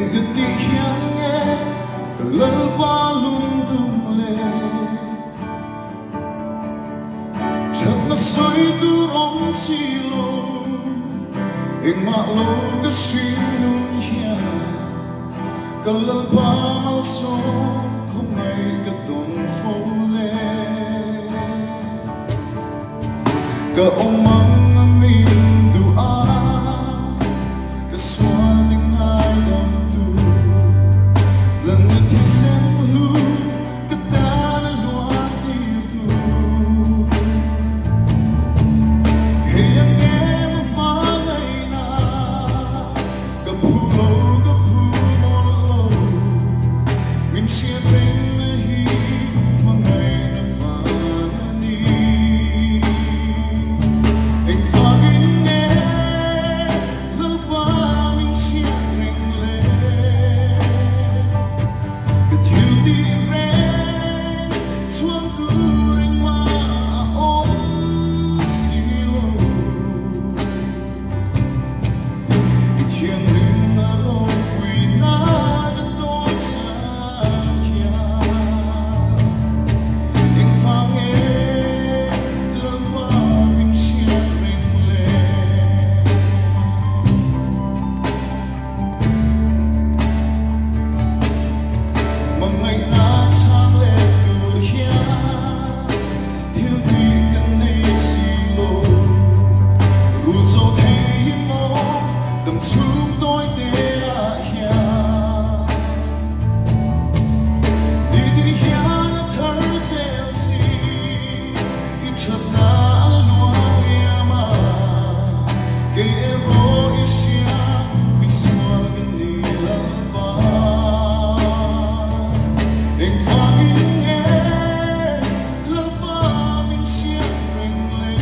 향해 글로벌 동래 Chợt soi durong silo ing maklo ka sinun hiya kalal mal so kumay ka don fole ka omang amin dua ka swating hayam du lan ti sen lu ka tan lo atiru heyang em palay na ka pulo lo min siempre nahi mangay na fanani ing fagin e lalpa min siempre le ka til di ren tuang kuring ma om silo Itiang rin na rong quy na da don sa kya ing fang e lalpa min siempre le Mangay na chang le dur hiya til di kan nei silo ru zo thei mo dam chung doi te a hiya di di hiya na thar sel si I chhat na lo hiya ma ke ro isya mi swal kan ni la ba ing fagin e lalpa min siempre le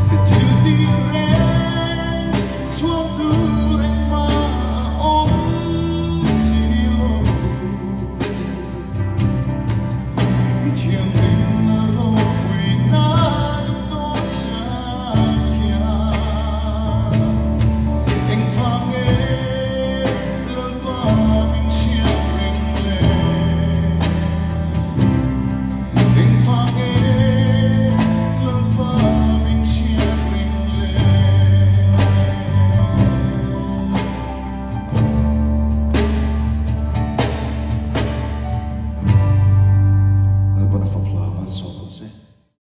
ka til di ren tuang kuring ma om silo Itiang rin na rong quy na da don sa kya ing fang e lalpa min siempre le ing fang e